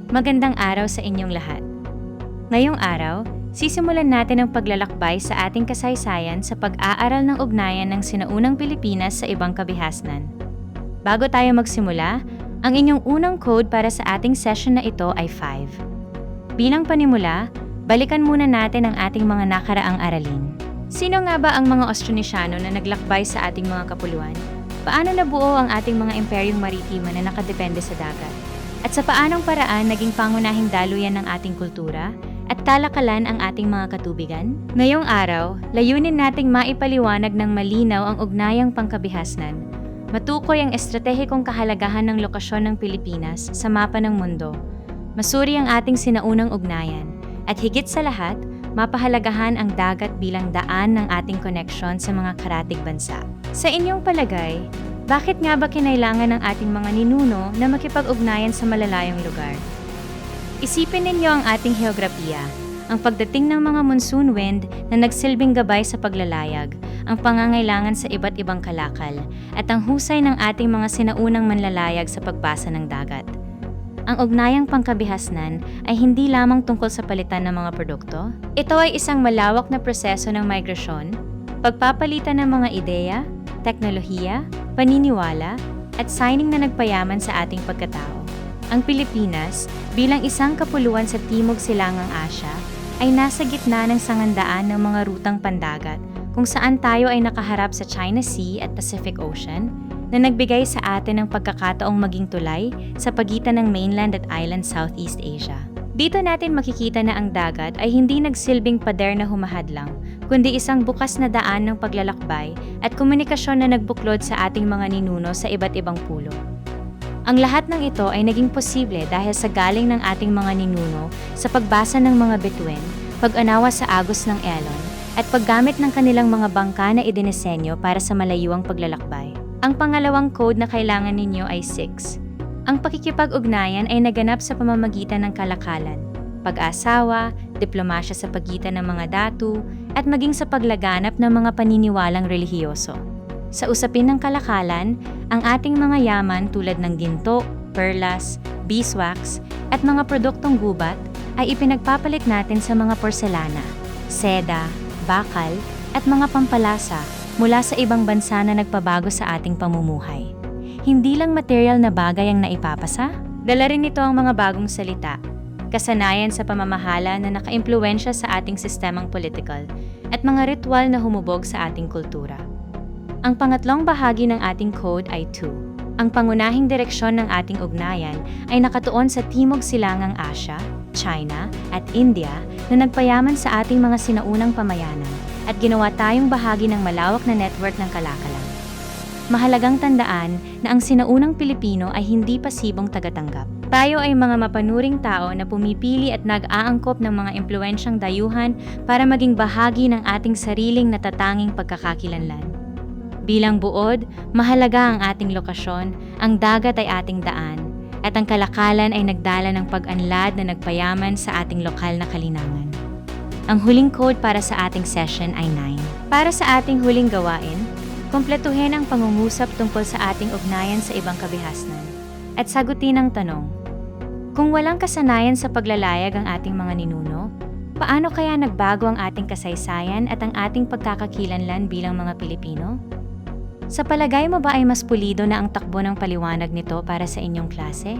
Magandang araw sa inyong lahat. Ngayong araw, sisimulan natin ang paglalakbay sa ating kasaysayan sa pag-aaral ng ugnayan ng sinaunang Pilipinas sa ibang kabihasnan. Bago tayo magsimula, ang inyong unang code para sa ating session na ito ay 5. Bilang panimula, balikan muna natin ang ating mga nakaraang aralin. Sino nga ba ang mga Austronesiano na naglakbay sa ating mga kapuluan? Paano nabuo ang ating mga imperyong maritima na nakadepende sa dagat? At sa paanong paraan naging pangunahing daluyan ng ating kultura at talakalan ang ating mga katubigan? Ngayong araw, layunin nating maipaliwanag ng malinaw ang ugnayang pangkabihasnan. Matukoy ang estratehikong kahalagahan ng lokasyon ng Pilipinas sa mapa ng mundo. Masuri ang ating sinaunang ugnayan. At higit sa lahat, mapahalagahan ang dagat bilang daan ng ating koneksyon sa mga karatig bansa. Sa inyong palagay, bakit nga ba kinailangan ng ating mga ninuno na makipag-ugnayan sa malalayong lugar? Isipin ninyo ang ating heograpiya, ang pagdating ng mga monsoon wind na nagsilbing gabay sa paglalayag, ang pangangailangan sa iba't ibang kalakal, at ang husay ng ating mga sinaunang manlalayag sa pagbasa ng dagat. Ang ugnayang pangkabihasnan ay hindi lamang tungkol sa palitan ng mga produkto. Ito ay isang malawak na proseso ng migrasyon, pagpapalitan ng mga ideya, teknolohiya, paniniwala, at signing na nagpayaman sa ating pagkatao. Ang Pilipinas, bilang isang kapuluan sa Timog Silangang Asya, ay nasa gitna ng sangandaan ng mga rutang pandagat kung saan tayo ay nakaharap sa China Sea at Pacific Ocean na nagbigay sa atin ng pagkakataong maging tulay sa pagitan ng mainland at island Southeast Asia. Dito natin makikita na ang dagat ay hindi nagsilbing pader na humahadlang, kundi isang bukas na daan ng paglalakbay at komunikasyon na nagbuklod sa ating mga ninuno sa iba't ibang pulo. Ang lahat ng ito ay naging posible dahil sa galing ng ating mga ninuno sa pagbasa ng mga bituin, pag-anawa sa agos ng elon, at paggamit ng kanilang mga bangka na idinisenyo para sa malayuang paglalakbay. Ang pangalawang code na kailangan ninyo ay 6. Ang pakikipag-ugnayan ay naganap sa pamamagitan ng kalakalan, pag-asawa, diplomasya sa pagitan ng mga datu, at maging sa paglaganap ng mga paniniwalang relihiyoso. Sa usapin ng kalakalan, ang ating mga yaman tulad ng ginto, perlas, beeswax, at mga produktong gubat ay ipinagpapalit natin sa mga porselana, seda, bakal, at mga pampalasa mula sa ibang bansa na nagpabago sa ating pamumuhay. Hindi lang material na bagay ang naipapasa, dala rin nito ang mga bagong salita, kasanayan sa pamamahala na nakaimpluwensya sa ating sistemang politikal, at mga ritual na humubog sa ating kultura. Ang pangatlong bahagi ng ating code ay 2. Ang pangunahing direksyon ng ating ugnayan ay nakatuon sa Timog Silangang Asya, China, at India na nagpayaman sa ating mga sinaunang pamayanan at ginawa tayong bahagi ng malawak na network ng kalakalan. Mahalagang tandaan na ang sinaunang Pilipino ay hindi pasibong tagatanggap. Tayo ay mga mapanuring tao na pumipili at nag-aangkop ng mga impluwensyang dayuhan para maging bahagi ng ating sariling natatanging pagkakakilanlan. Bilang buod, mahalaga ang ating lokasyon, ang dagat ay ating daan, at ang kalakalan ay nagdala ng pag-anlad na nagpayaman sa ating lokal na kalinangan. Ang huling code para sa ating session ay 9. Para sa ating huling gawain, kumpletuhin ang pangungusap tungkol sa ating ugnayan sa ibang kabihasnan at sagutin ang tanong, kung walang kasanayan sa paglalayag ang ating mga ninuno, paano kaya nagbago ang ating kasaysayan at ang ating pagkakakilanlan bilang mga Pilipino? Sa palagay mo ba ay mas pulido na ang takbo ng paliwanag nito para sa inyong klase?